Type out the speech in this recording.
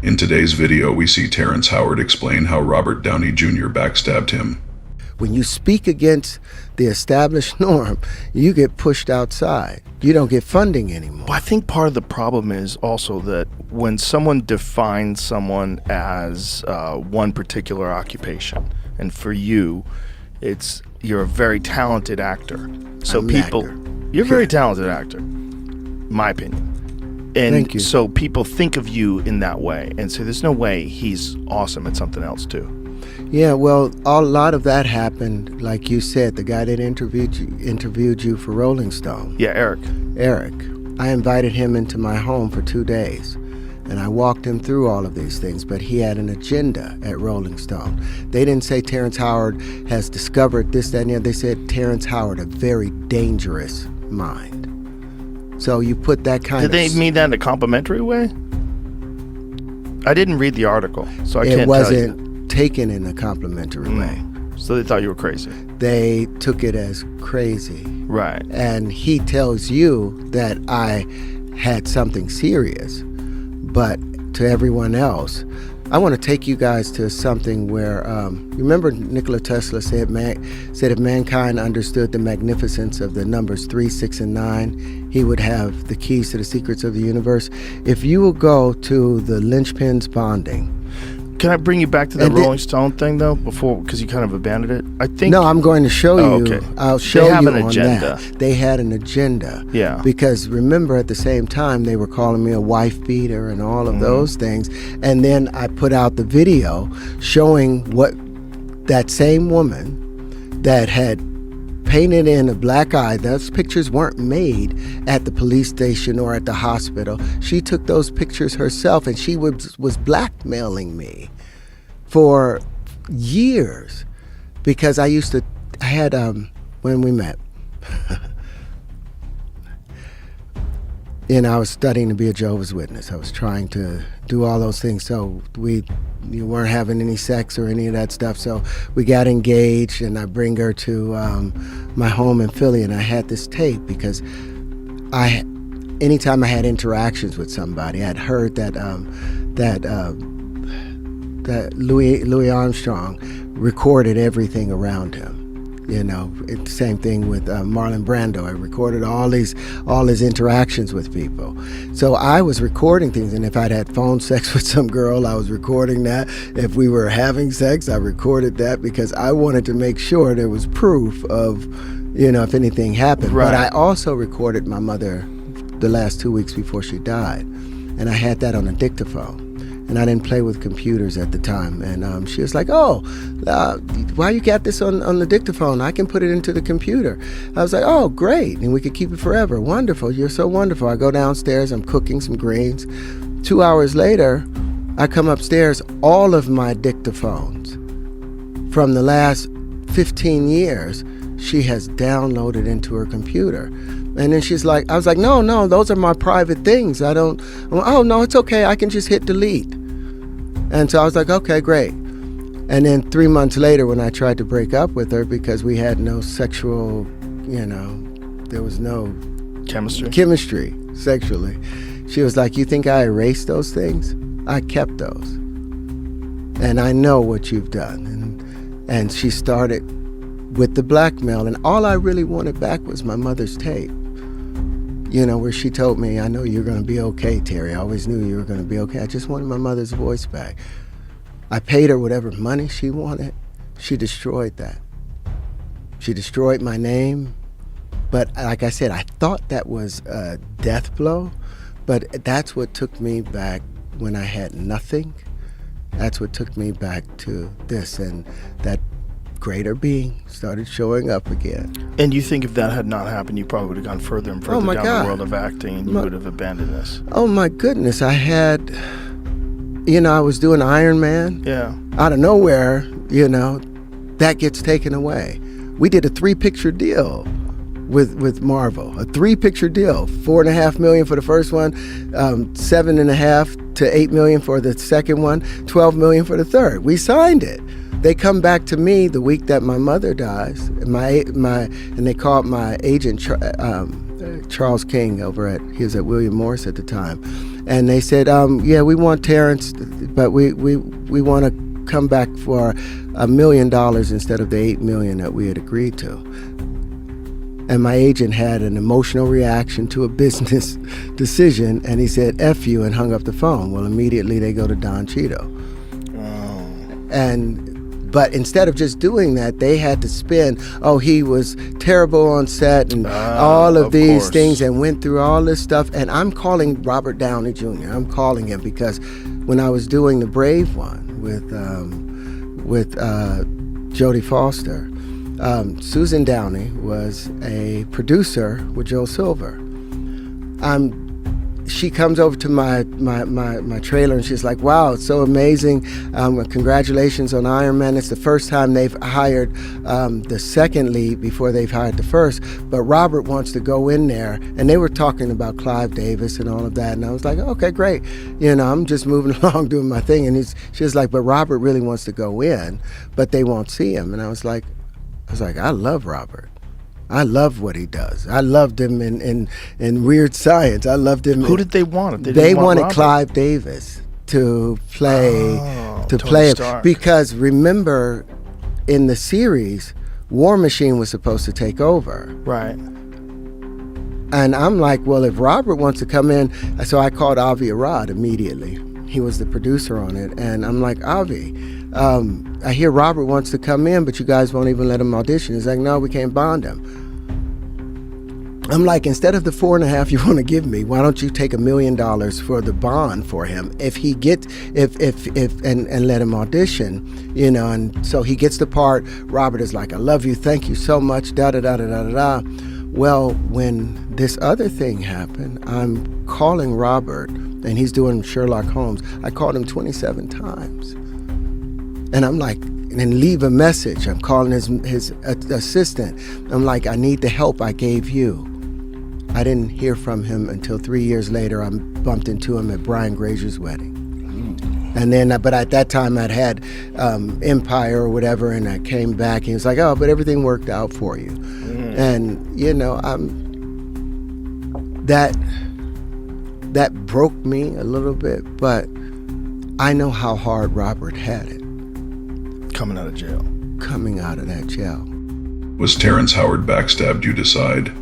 In today's video, we see Terrence Howard explain how Robert Downey Jr. backstabbed him. When you speak against the established norm, you get pushed outside. You don't get funding anymore. Well, I think part of the problem is also that when someone defines someone as one particular occupation, and for you, you're a very talented actor. So you're a very talented actor, my opinion. And Thank you. So people think of you in that way, and so there's no way he's awesome at something else too. Yeah, well, a lot of that happened, like you said, the guy that interviewed you for Rolling Stone. Yeah, Eric. I invited him into my home for 2 days, and I walked him through all of these things, but he had an agenda at Rolling Stone. They didn't say Terrence Howard has discovered this, that, and the other. They said Terrence Howard, a very dangerous mind. So you put that kind of... Did they mean that in a complimentary way? I didn't read the article, so I can't tell you. It wasn't taken in a complimentary way. So they thought you were crazy. They took it as crazy. Right. And he tells you that I had something serious, but to everyone else, I want to take you guys to something where, remember Nikola Tesla said if mankind understood the magnificence of the numbers 3, 6, and 9, he would have the keys to the secrets of the universe. If you will go to the linchpins bonding. Can I bring you back to the Rolling Stone thing though, because you kind of abandoned it? I think. No, I'm going to show you. Okay. I'll show you on an agenda. that. They had an agenda. Yeah. Because remember, at the same time, they were calling me a wife beater and all of those things. And then I put out the video showing what that same woman that had painted in a black eye, those pictures weren't made at the police station or at the hospital. She took those pictures herself, and she was blackmailing me for years because I had when we met, I was studying to be a Jehovah's Witness. I was trying to do all those things. So you weren't having any sex or any of that stuff. So we got engaged, and I bring her to my home in Philly, and I had this tape because anytime I had interactions with somebody, I'd heard that Louis Armstrong recorded everything around him. Same thing with Marlon Brando. I recorded all his interactions with people. So I was recording things, and if I'd had phone sex with some girl, I was recording that. If we were having sex, I recorded that because I wanted to make sure there was proof of, if anything happened. Right. But I also recorded my mother the last 2 weeks before she died, and I had that on a dictaphone. And I didn't play with computers at the time. And she was like, why you got this on the dictaphone? I can put it into the computer. I was like, oh, great. And we could keep it forever. Wonderful. You're so wonderful. I go downstairs. I'm cooking some greens. 2 hours later, I come upstairs. All of my dictaphones from the last 15 years, she has downloaded into her computer. And then she's like, I was like, no, those are my private things. Oh, no, it's okay. I can just hit delete. And so I was like, okay, great. And then 3 months later, when I tried to break up with her because we had no sexual, there was no chemistry sexually, she was like, you think I erased those things? I kept those. And I know what you've done. And she started with the blackmail. And all I really wanted back was my mother's tape. Where she told me, I know you're going to be okay, Terry. I always knew you were going to be okay. I just wanted my mother's voice back. I paid her whatever money she wanted. She destroyed that. She destroyed my name. But like I said, I thought that was a death blow. But that's what took me back when I had nothing. That's what took me back to this. And that greater being started showing up again. And you think if that had not happened, you probably would have gone further and further down the world of acting, and you would have abandoned this. Oh my goodness, I had, I was doing Iron Man. Yeah. Out of nowhere, that gets taken away. We did a 3-picture deal with Marvel, a 3-picture deal, $4.5 million for the first one, $7.5 to $8 million for the second one, $12 million for the third. We signed it. They come back to me the week that my mother dies, and they called my agent, Charles King, he was at William Morris at the time, and they said, yeah, we want Terrence, but we want to come back for $1 million instead of the $8 million that we had agreed to. And my agent had an emotional reaction to a business decision, and he said, F you, and hung up the phone. Well, immediately they go to Don Cheeto. But instead of just doing that, they had to spin, he was terrible on set and all of these things, and went through all this stuff. And I'm calling Robert Downey Jr. I'm calling him because when I was doing the Brave one with Jodie Foster, Susan Downey was a producer with Joe Silver. She comes over to my trailer and she's like, wow, it's so amazing. Congratulations on Iron Man. It's the first time they've hired the second lead before they've hired the first. But Robert wants to go in there. And they were talking about Clive Davis and all of that. And I was like, okay, great. I'm just moving along doing my thing. And she was like, but Robert really wants to go in, but they won't see him. And I was like, I love Robert. I love what he does. I loved him in Weird Science. I loved him. Who did they want? They wanted Clive Davis to play him. Because remember, in the series, War Machine was supposed to take over. Right. And I'm like, well, if Robert wants to come in, so I called Avi Arad immediately. He was the producer on it, and I'm like, Avi, I hear Robert wants to come in, but you guys won't even let him audition. He's like, no, we can't bond him. I'm like, instead of the 4.5 you want to give me, why don't you take $1 million for the bond for him? If he gets, and let him audition, and so he gets the part. Robert is like, I love you, thank you so much, da da da da da da. Well, when this other thing happened, I'm calling Robert, and he's doing Sherlock Holmes. I called him 27 times. And I'm like, and leave a message. I'm calling his assistant. I'm like, I need the help I gave you. I didn't hear from him until 3 years later. I bumped into him at Brian Grazier's wedding. And then, but at that time I'd had Empire or whatever, and I came back, and he was like, oh, but everything worked out for you. And, that broke me a little bit, but I know how hard Robert had it. Coming out of jail. Coming out of that jail. Was Terrence Howard backstabbed, you decide?